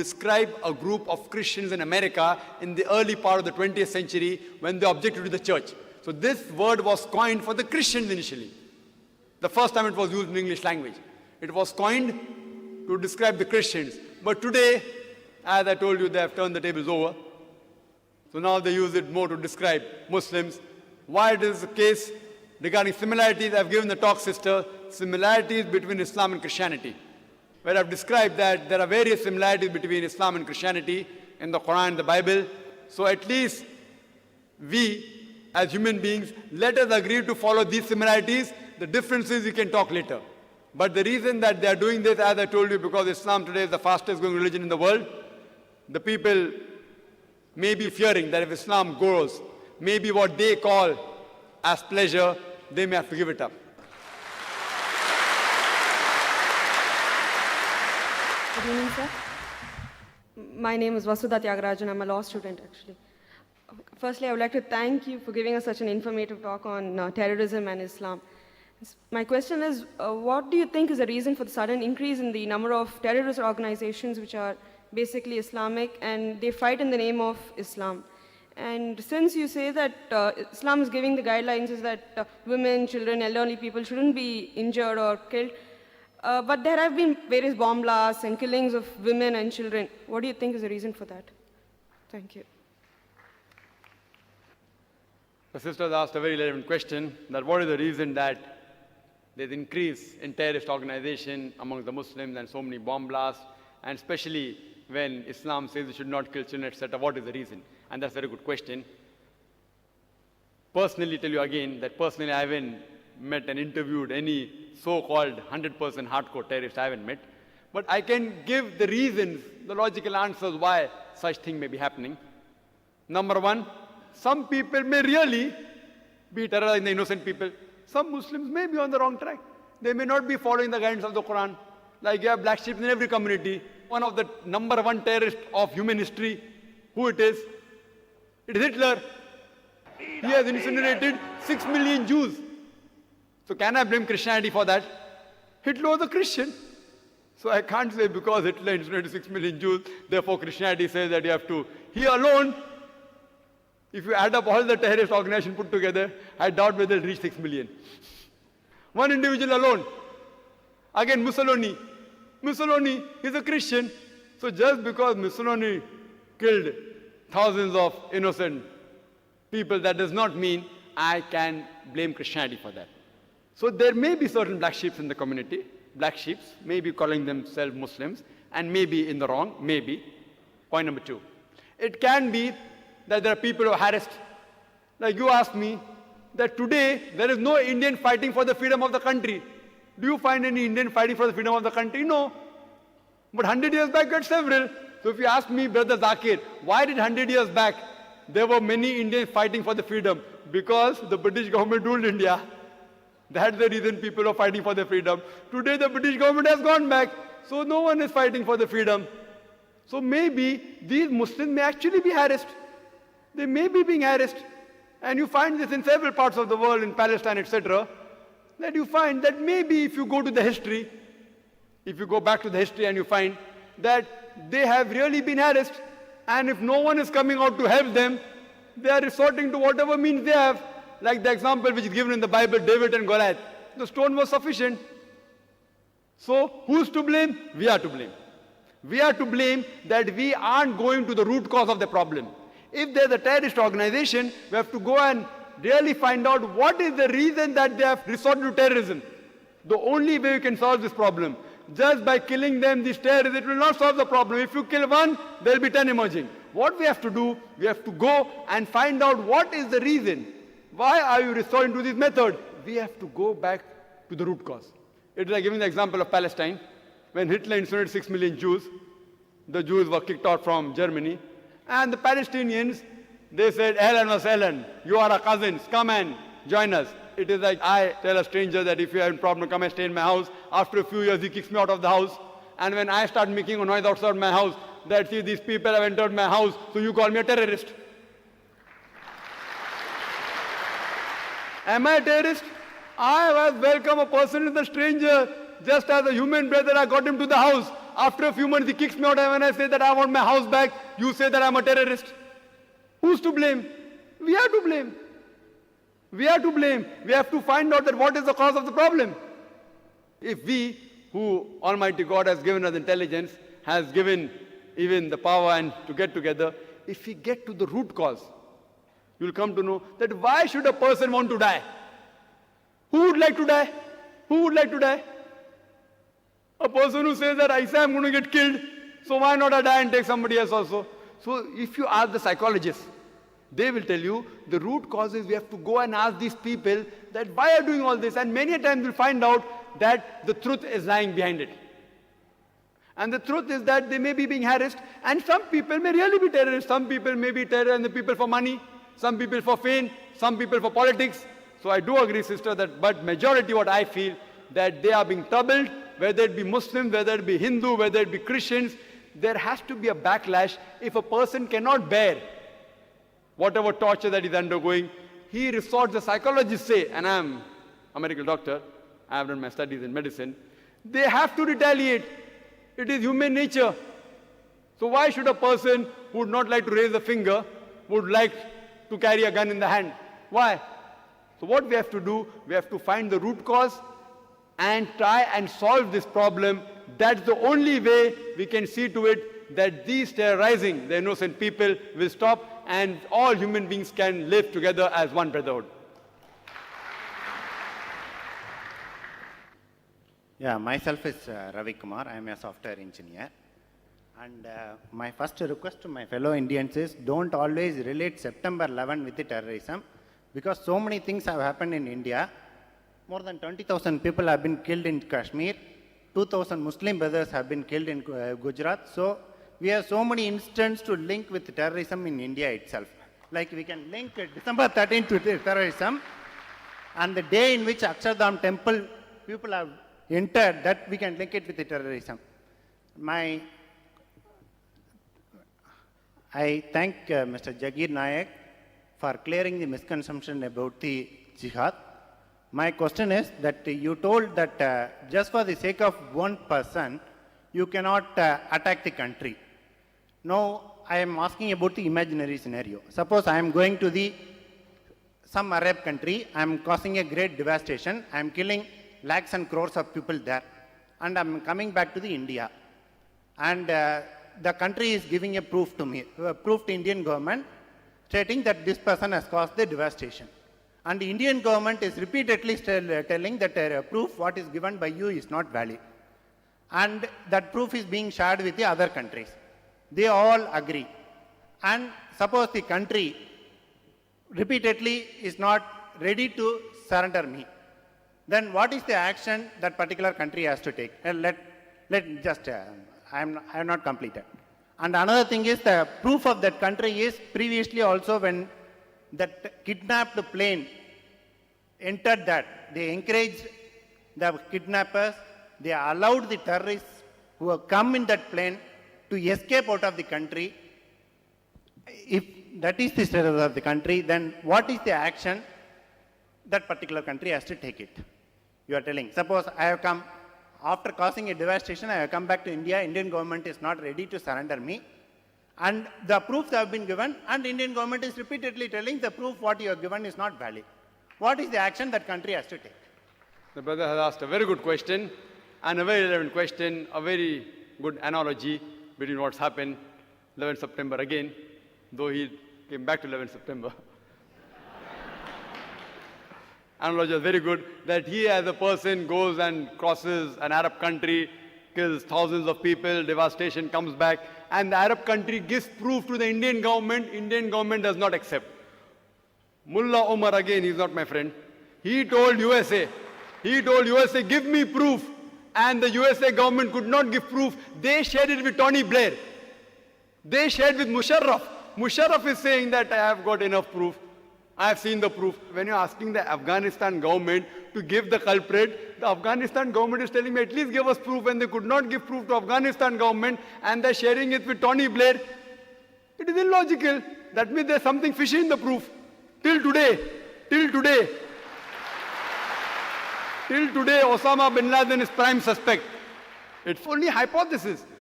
describe a group of Christians in America in the early part of the 20th century when they objected to the church. So this word was coined for the Christians initially. The first time it was used in English language. It was coined to describe the Christians. But today, as I told you, they have turned the tables over. So now they use it more to describe Muslims. Why it is the case regarding similarities, I've given the talk, sister, similarities between Islam and Christianity, where I've described that there are various similarities between Islam and Christianity in the Quran and the Bible. So at least we, as human beings, let us agree to follow these similarities. The differences we can talk later. But the reason that they are doing this, as I told you, because Islam today is the fastest growing religion in the world, the people may be fearing that if Islam grows, maybe what they call as pleasure, they may have to give it up. Good evening, sir. My name is Vasudha Tyagarajan. I'm a law student, actually. Firstly, I would like to thank you for giving us such an informative talk on terrorism and Islam. My question is, what do you think is the reason for the sudden increase in the number of terrorist organizations which are basically Islamic and they fight in the name of Islam? And since you say that Islam is giving the guidelines is that women, children, elderly people shouldn't be injured or killed, but there have been various bomb blasts and killings of women and children. What do you think is the reason for that? Thank you. The sisters asked a very relevant question, that what is the reason that there's increase in terrorist organization among the Muslims and so many bomb blasts, and especially when Islam says we should not kill children, etc. What is the reason? And that's a very good question. Personally, tell you again that personally I haven't met and interviewed any so-called 100% hardcore terrorist. I haven't met. But I can give the reasons, the logical answers why such thing may be happening. Number one, some people may really be terrorizing the innocent people. Some Muslims may be on the wrong track. They may not be following the guidance of the Quran. Like you have black sheep in every community. One of the number one terrorists of human history, who it is? It is Hitler. He has incinerated 6 million Jews. So can I blame Christianity for that? Hitler was a Christian. So I can't say because Hitler incinerated 6 million Jews, therefore Christianity says that you have to. He alone, if you add up all the terrorist organizations put together, I doubt whether they'll reach 6 million. One individual alone. Again, Mussolini. Mussolini is a Christian. So just because Mussolini killed thousands of innocent people, that does not mean I can blame Christianity for that. So there may be certain black sheep in the community. Black sheep may be calling themselves Muslims and may be in the wrong, maybe. Point number two. It can be that there are people who are harassed. Like you asked me, that today there is no Indian fighting for the freedom of the country. Do you find any Indian fighting for the freedom of the country? No. But 100 years back, you had several. So if you ask me, Brother Zakir, why did 100 years back there were many Indians fighting for the freedom? Because the British government ruled India. That's the reason people are fighting for their freedom. Today the British government has gone back, so no one is fighting for the freedom. So maybe these Muslims may actually be harassed. They may be being harassed. And you find this in several parts of the world, in Palestine, etc. That you find that maybe if you go to the history, if you go back to the history and you find that they have really been harassed, and if no one is coming out to help them, they are resorting to whatever means they have. Like the example which is given in the Bible, David and Goliath. The stone was sufficient. So who's to blame? We are to blame. We are to blame that we aren't going to the root cause of the problem. If there's a terrorist organization, we have to go and really find out what is the reason that they have resorted to terrorism. The only way we can solve this problem, just by killing them, these terrorists, it will not solve the problem. If you kill one, there will be 10 emerging. What we have to do, we have to go and find out what is the reason. Why are you resorting to this method? We have to go back to the root cause. It is like giving the example of Palestine. When Hitler incinerated 6 million Jews, the Jews were kicked out from Germany. And the Palestinians, they said, Ahlan wa sahlan, you are our cousins, come and join us. It is like I tell a stranger that if you have a problem, come and stay in my house. After a few years, he kicks me out of the house. And when I start making a noise outside my house, that see, these people have entered my house, so you call me a terrorist. Am I a terrorist? I was welcome a person as a stranger. Just as a human brother, I got him to the house. After a few months, he kicks me out, and when I say that I want my house back, you say that I'm a terrorist. Who's to blame? We are to blame. We are to blame. We have to find out that what is the cause of the problem. If we, who Almighty God has given us intelligence, has given even the power and to get together, if we get to the root cause, you'll come to know that why should a person want to die? Who would like to die? Who would like to die? A person who says that I say I'm going to get killed, so why not I die and take somebody else also? So if you ask the psychologists, they will tell you the root causes. We have to go and ask these people that why are you doing all this, and many a times we'll find out that the truth is lying behind it. And the truth is that they may be being harassed, and some people may really be terrorists. Some people may be terror and the people for money, some people for fame, some people for politics. So I do agree, sister, that but majority what I feel that they are being troubled, whether it be Muslims, whether it be Hindu, whether it be Christians. There has to be a backlash. If a person cannot bear whatever torture that he's undergoing, he resorts, the psychologists say, and I'm a medical doctor, I have done my studies in medicine, they have to retaliate. It is human nature. So why should a person who would not like to raise a finger, would like to carry a gun in the hand? Why? So what we have to do, we have to find the root cause and try and solve this problem. That's the only way we can see to it that these terrorizing the innocent people will stop and all human beings can live together as one brotherhood. Yeah, myself is Ravi Kumar. I am a software engineer. And my first request to my fellow Indians is don't always relate September 11 with the terrorism, because so many things have happened in India. More than 20,000 people have been killed in Kashmir. 2,000 Muslim brothers have been killed in Gujarat. So we have so many instances to link with terrorism in India itself. Like we can link December 13th to terrorism, and the day in which Akshardham temple people have entered, that we can link it with the terrorism. I thank Mr. Jakir Naik for clearing the misconception about the jihad. My question is that you told that just for the sake of one person, you cannot attack the country. Now, I am asking about the imaginary scenario. Suppose I am going to some Arab country, I am causing a great devastation, I am killing lakhs and crores of people there, and I am coming back to the India. And the country is giving a proof to me, proof to Indian government, stating that this person has caused the devastation. And the Indian government is repeatedly telling that proof what is given by you is not valid. And that proof is being shared with the other countries. They all agree. And suppose the country repeatedly is not ready to surrender me, then what is the action that particular country has to take? I have not completed. And another thing is the proof of that country is previously also when that kidnapped plane entered that, they encouraged the kidnappers, they allowed the terrorists who have come in that plane to escape out of the country. If that is the status of the country, then what is the action that particular country has to take it? You are telling, suppose I have come, after causing a devastation, I have come back to India, Indian government is not ready to surrender me, and the proofs have been given, and Indian government is repeatedly telling the proof what you have given is not valid. What is the action that country has to take? The brother has asked a very good question and a very relevant question, a very good analogy between what's happened 11 September again, though he came back to 11 September. Analogy is very good, that he as a person goes and crosses an Arab country, kills thousands of people, devastation comes back, and the Arab country gives proof to the Indian government does not accept. Mullah Omar again, he's not my friend, he told USA, give me proof, and the USA government could not give proof. They shared it with Tony Blair. They shared with Musharraf. Musharraf is saying that I have got enough proof. I have seen the proof. When you're asking the Afghanistan government to give the culprit, the Afghanistan government is telling me at least give us proof, and they could not give proof to Afghanistan government, and they're sharing it with Tony Blair. It is illogical. That means there's something fishy in the proof. Till today, Osama bin Laden is prime suspect. It's only hypothesis.